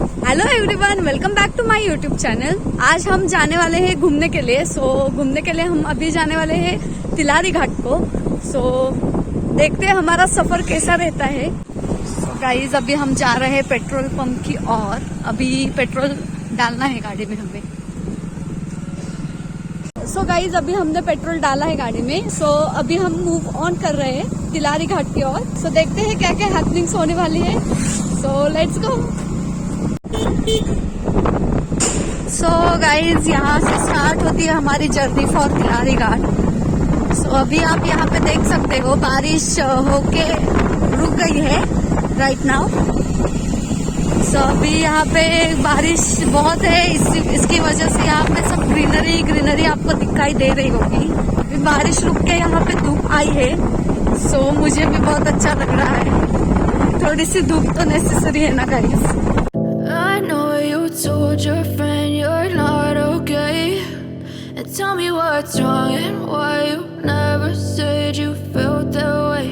Hello everyone, welcome back to my YouTube channel. आज हम जाने वाले हैं घूमने के लिए। घूमने के लिए हम अभी जाने वाले हैं तिलारी घाट को। देखते हैं हमारा सफर कैसा रहता है। गाइज अभी हम जा रहे हैं पेट्रोल पंप की ओर। अभी पेट्रोल डालना है गाड़ी में हमें। गाइज अभी हमने पेट्रोल डाला है गाड़ी में। अभी हम मूव ऑन कर रहे हैं तिलारी घाट की ओर। देखते हैं क्या क्या हैपनिंग्स होने वाली है। Let's go. गाइज यहाँ से स्टार्ट होती है हमारी जर्नी फॉर तिलारी घाट। अभी आप यहाँ पे देख सकते हो बारिश होके रुक गई है राइट नाउ। अभी यहाँ पे बारिश बहुत है, इसकी वजह से यहाँ पे सब ग्रीनरी आपको दिखाई दे रही होगी। अभी बारिश रुक के यहाँ पे धूप आई है। मुझे भी बहुत अच्छा लग रहा है। थोड़ी सी धूप तो नेसेसरी है ना guys. I know you told your friend you're not okay, and tell me what's wrong and why you never said you felt that way.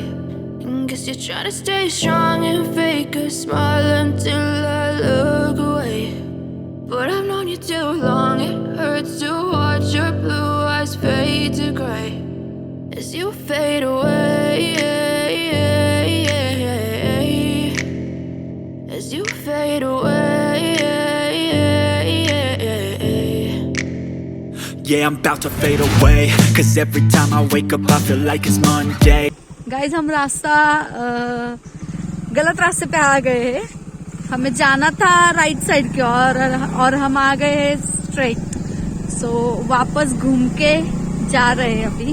And guess you're trying to stay strong and fake a smile until I look away. But I've known you too long, it hurts to watch your blue eyes fade to gray as you fade away, as you fade away. Yeah, I'm about to fade away, 'cause every time I wake up I feel like it's Monday. Guys हम रास्ता गलत रास्ते पे आ गए हैं। हमें जाना था राइट साइड की और हम आ गए हैं स्ट्रेट। वापस घूम के जा रहे हैं अभी।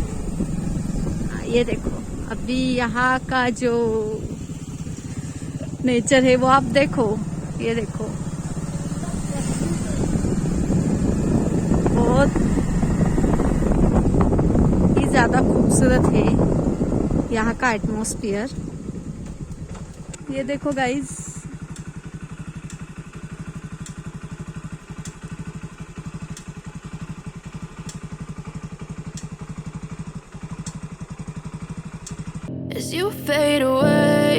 ये देखो अभी यहाँ का जो नेचर है वो आप देखो। ये देखो बहुत ही ज्यादा खूबसूरत है यहाँ का एटमॉस्फेयर। ये देखो guys. As you fade away,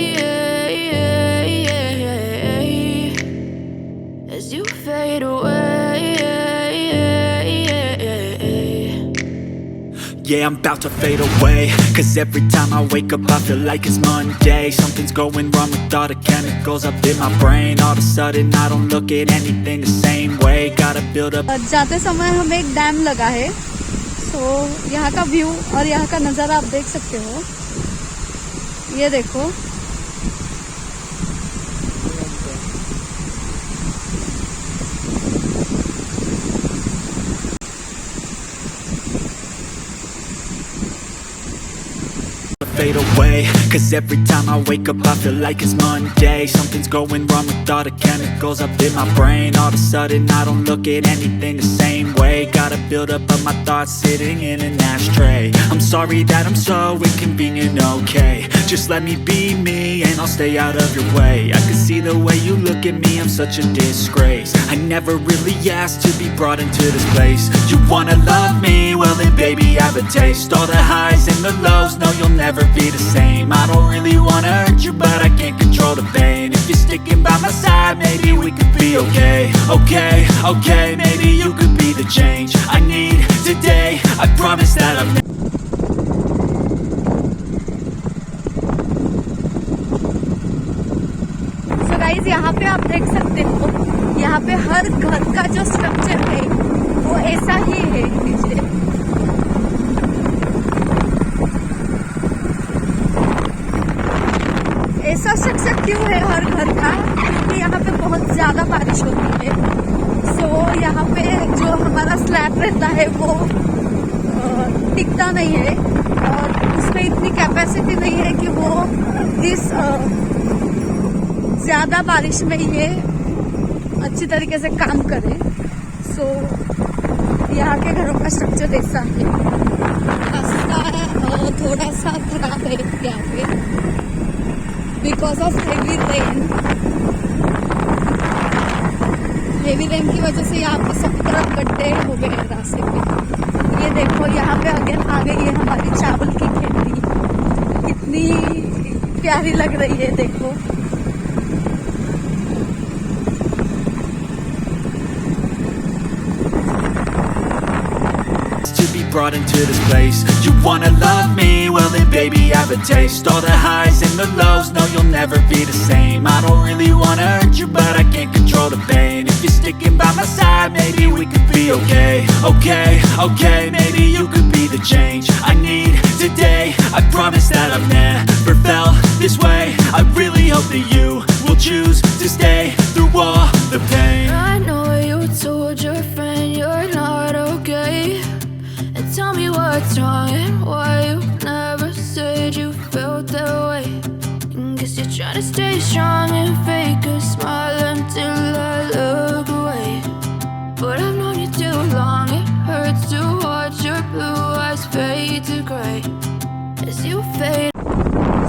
as you fade away. Yeah, I'm about to fade away, 'cause every time I wake up I feel like it's Monday. Something's going wrong with all the chemicals up in my brain. All of a sudden I don't look at anything the same way. Gotta build up. जाते समय हमें एक dam लगा है। यहाँ का view और यहाँ का नज़ारा आप देख सकते हो। ये देखो Fade away, 'cause every time I wake up I feel like it's Monday. Something's going wrong with all the chemicals up in my brain. All of a sudden I don't look at anything the same way. Gotta build up of my thoughts sitting in an ashtray. I'm sorry that I'm so inconvenient, okay? Just let me be me and I'll stay out of your way. I can see the way you look at me, I'm such a disgrace. I never really asked to be brought into this place. You wanna love me? Well then baby I have a taste. All the highs and the lows, no you'll never be the same. I don't really wanna hurt you, but I can't control the pain. If you're sticking by my side, maybe we could be okay. Okay, maybe you could be the change I need today. I promise that I'm guys यहाँ पे आप देख सकते हो, यहाँ पे हर घर का जो स्ट्रक्चर है वो ऐसा ही है। नीचे ऐसा स्ट्रक्चर क्यों है हर घर का? क्योंकि यहाँ पे बहुत ज्यादा बारिश होती है। यहाँ पे जो हमारा स्लैब रहता है वो टिकता नहीं है और उसमें इतनी कैपेसिटी नहीं है कि वो इस ज्यादा बारिश में ये अच्छी तरीके से काम करे। यहाँ के घरों का स्ट्रक्चर ऐसा है। रास्ता थोड़ा सा खराब है यहाँ पे बिकॉज ऑफ हेवी रेन की वजह से यहाँ पे सब तरफ गड्ढे हो गए हैं रास्ते पे। ये देखो यहाँ पे अगेन आ गई है हमारी चावल की खेती, कितनी प्यारी लग रही है। देखो brought into this place. You wanna love me? Well then baby have a taste. All the highs and the lows, no you'll never be the same. I don't really wanna hurt you but I can't control the pain. If you're sticking by my side, maybe we could be okay. Okay, maybe you could be the change I need today. I promise that I've never felt this way. I really hope that you will choose to stay through all the pain. I know you told your friend you're not okay, and tell me what's wrong and why you never said you felt that way. Guess you're trying to stay strong and fake a smile until I look away. But I've known you too long, it hurts to watch your blue eyes fade to grey as you fade.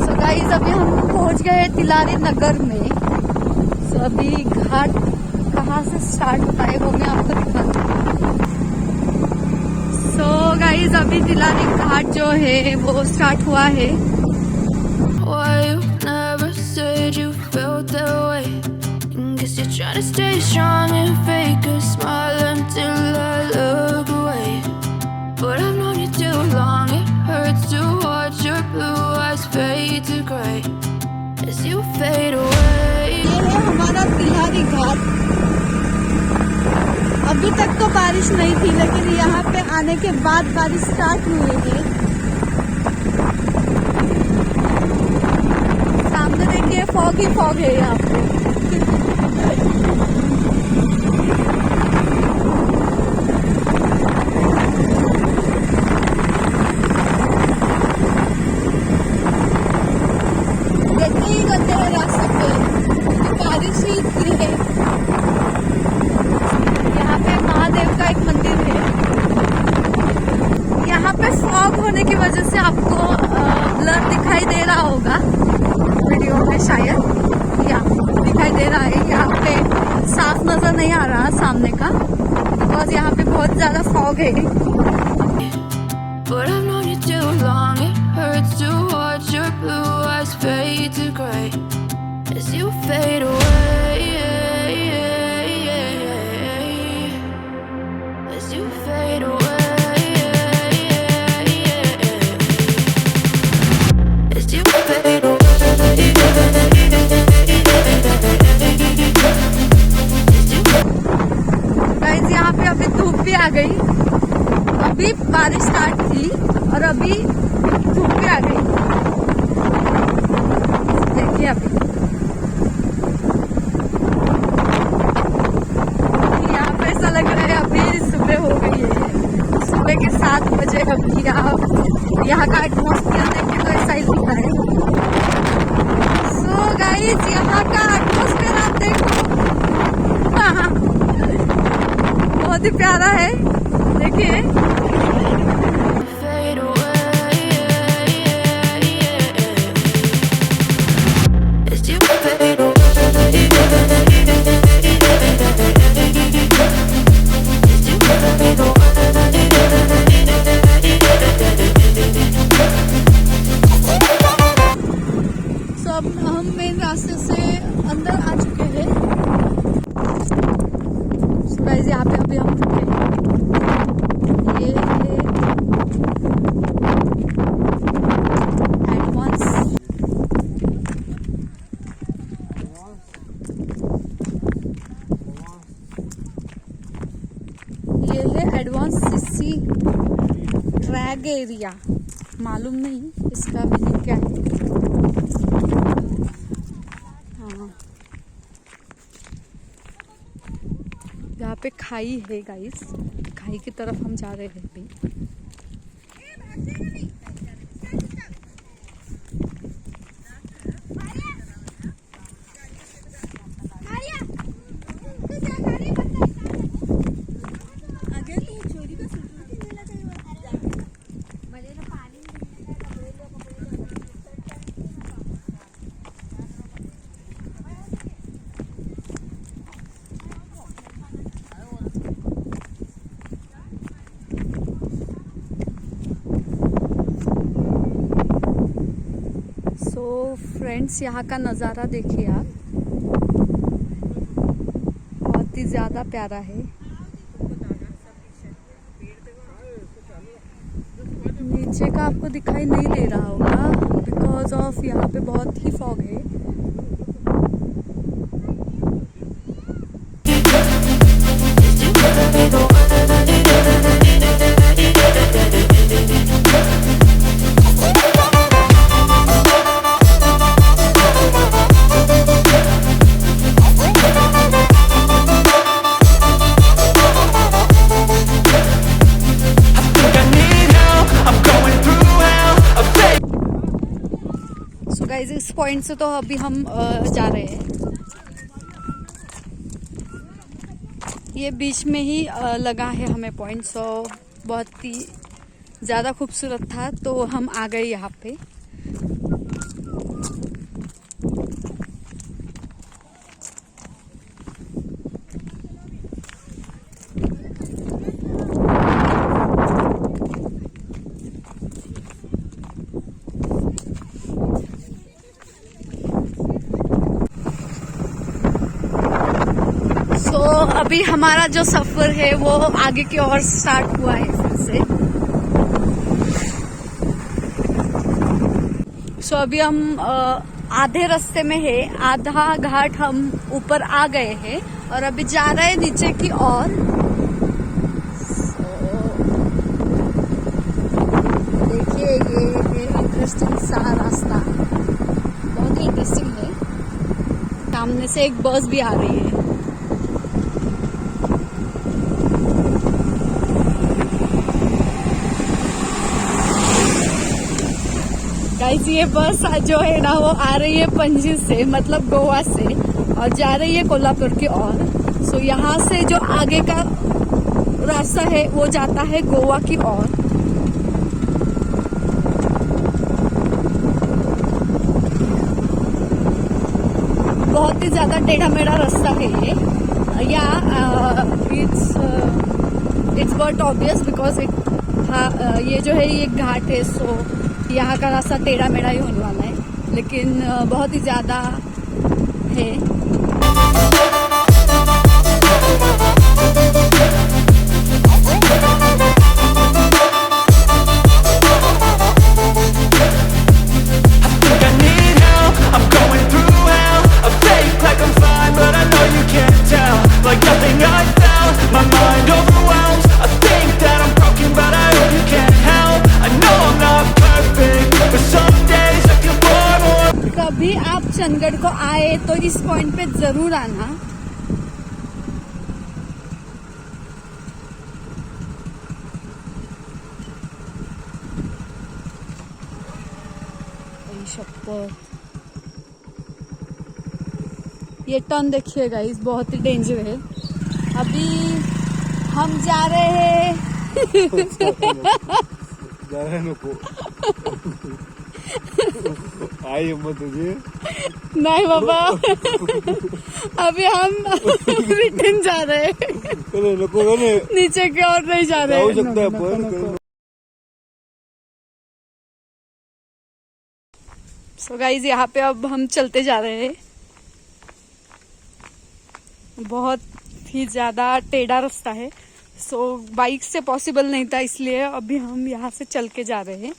So guys, अभी हम पहुंच गए तिलारी नगर में. So अभी घाट कहाँ से start होता है वो मैं आपको दिखाती हूँ. So guys, अभी तिलारी घाट जो है वो स्टार्ट हुआ है. Why you never said you felt that way? Guess you're trying to stay strong and fake a smile until I look away. But I've known you too long, it hurts to watch your blue eyes fade to grey as you fade away. ये है हमारा तिलारी घाट. अभी तक तो बारिश नहीं थी लेकिन यहाँ पे आने के बाद बारिश स्टार्ट हुई है. सामने देखिए फॉग ही फॉग है यहाँ पे. देखते ही करते हैं रास्ते पे बारिश ही इतनी है. यहाँ पे महादेव का एक मंदिर है. यहाँ पे फॉग होने की वजह से आपको ब्लर दिखाई दे रहा होगा वीडियो में शायद. या दिखाई दे रहा है. यहाँ पे साफ नजर नहीं आ रहा सामने का बिकॉज यहाँ पे बहुत ज्यादा फॉग है. But I've known you too long, it hurts to watch your blue eyes fade to grey as you fade away. As you fade away. As you fade away. Guys, यहाँ पे अभी धूप भी आ गई. अभी बारिश स्टार्ट थी और अभी धूप भी आ गई. देखिए अभी यहाँ पे ऐसा लग रहा है अभी सुबह हो गई है. सुबह के 7 बजे. अभी यहाँ का एटमॉस्फेयर देखिए तो ऐसा ही दिखता है. सो गाइस, यहाँ का एटमॉस्फेयर आप देखो. बहुत ही प्यारा है. देखिए Fade away. As you fade away. As you fade away. सो अब हम मेन रास्ते से अंदर आ चुके हैं. सो गाइस, यहाँ पे अभी हम रुके हैं. ये है एडवांस. ये है एडवांस सीसी ट्रैक एरिया. मालूम नहीं इसका मीनिंग क्या है. हाँ, यहाँ पे खाई है गाइस. खाई की तरफ हम जा रहे हैं अभी. फ्रेंड्स, यहाँ का नज़ारा देखिए आप. बहुत ही ज़्यादा प्यारा है. नीचे का आपको दिखाई नहीं दे रहा होगा बिकॉज ऑफ यहाँ पे बहुत ही फॉग है। गाइस इस पॉइंट से तो अभी हम जा रहे हैं। ये बीच में ही लगा है हमें पॉइंट, सो बहुत ही ज़्यादा खूबसूरत था तो हम आ गए यहाँ पे। अभी हमारा जो सफर है वो आगे की ओर स्टार्ट हुआ है फिर से। सो अभी हम आधे रास्ते में है, आधा घाट हम ऊपर आ गए हैं और अभी जा रहे हैं नीचे की ओर। देखिए ये इंटरेस्टिंग सा रास्ता, बहुत ही इंटरेस्टिंग है। सामने से एक बस भी आ रही है। गाइस ये बस जो है ना वो आ रही है पणजी से, मतलब गोवा से, और जा रही है कोल्हापुर की ओर। सो यहाँ से जो आगे का रास्ता है वो जाता है गोवा की ओर। बहुत ही ज्यादा टेढ़ा मेढ़ा रास्ता है ये, या इट्स बट ऑब्वियस बिकॉज ये जो है ये घाट है, सो यहाँ का रास्ता टेढ़ा मेढ़ा ही होने वाला है, लेकिन बहुत ही ज्यादा है। कभी आप चंडगढ़ को आए तो इस पॉइंट पे जरूर आना। ये टर्न देखिए गाइस, बहुत ही डेंजर है। अभी हम जा रहे हैं आई हिम्मत तुझे? नहीं बाबा अभी हम रिटर्न जा रहे हैं, नीचे की ओर नहीं जा रहे हैं। सो गाइस यहाँ पे अब हम चलते जा रहे हैं। बहुत ही ज्यादा टेढ़ा रास्ता है, सो बाइक से पॉसिबल नहीं था, इसलिए अभी हम यहाँ से चल के जा रहे हैं।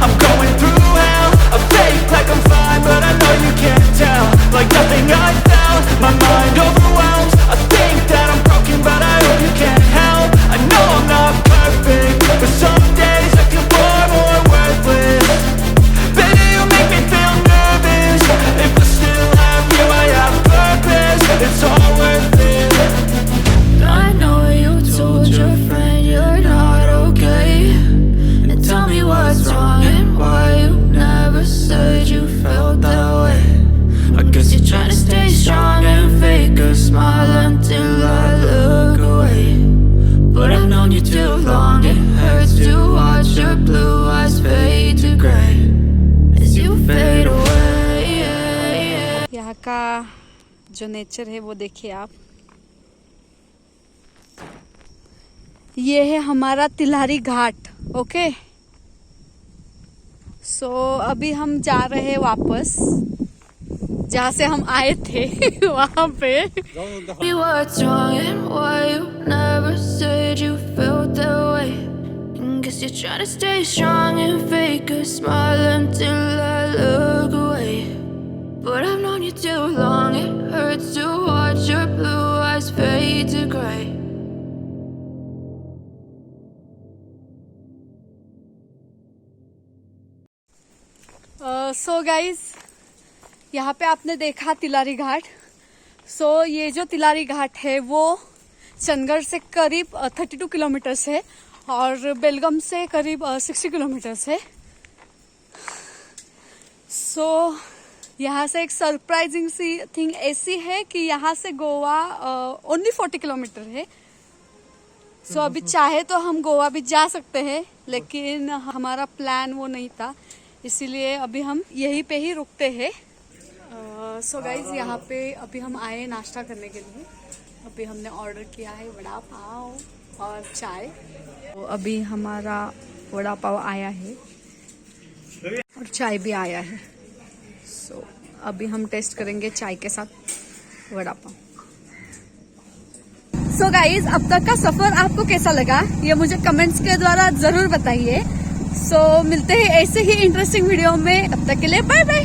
I'm going through hell. I fake like I'm fine, but I know you can't tell. Like nothing I felt, my mind overwhelms. I think that I'm broken, but I hope you can't help. I know I'm not perfect, but some days I feel far more worthless. Baby, you make me feel nervous. If I still have you, I have purpose. It's all worth it. I know you told your friend you're not okay. Tell me what's wrong and why you never said you felt that way. I guess you're trying to stay strong and fake a smile until I look away. But I've known you too long, it hurts to watch your blue eyes fade to gray as you fade away. यहाँ का जो nature है वो देखिए आप। ये है हमारा तिलारी घाट, ओके। सो अभी हम जा रहे हैं वापस जहाँ से हम आए थे वहाँ पे। What's wrong and why you never said you felt that way. Guess you're trying to stay strong and fake a smile until I look away. But I've known you too long, it hurts to watch your blue eyes fade to gray. So guys, यहाँ पे आपने देखा तिलारी घाट। सो ये जो तिलारी घाट है वो चंडगढ़ से करीब 32 किलोमीटर्स है और बेलगाम से करीब 60 किलोमीटर्स है। सो यहाँ से एक सरप्राइजिंग सी थिंग ऐसी है कि यहाँ से गोवा ओनली 40 किलोमीटर है। सो अभी चाहे तो हम गोवा भी जा सकते हैं, लेकिन हमारा प्लान वो नहीं था, इसीलिए अभी हम यहीं पे ही रुकते हैं। सो गाइज, यहाँ पे अभी हम आए नाश्ता करने के लिए। अभी हमने ऑर्डर किया है वड़ा पाव और चाय। तो अभी हमारा वड़ा पाव आया है और चाय भी आया है। सो अभी हम टेस्ट करेंगे चाय के साथ वड़ा पाव। सो गाइज, अब तक का सफर आपको कैसा लगा ये मुझे कमेंट्स के द्वारा जरूर बताइए। सो मिलते हैं ऐसे ही इंटरेस्टिंग वीडियो में, तब तक के लिए बाय बाय।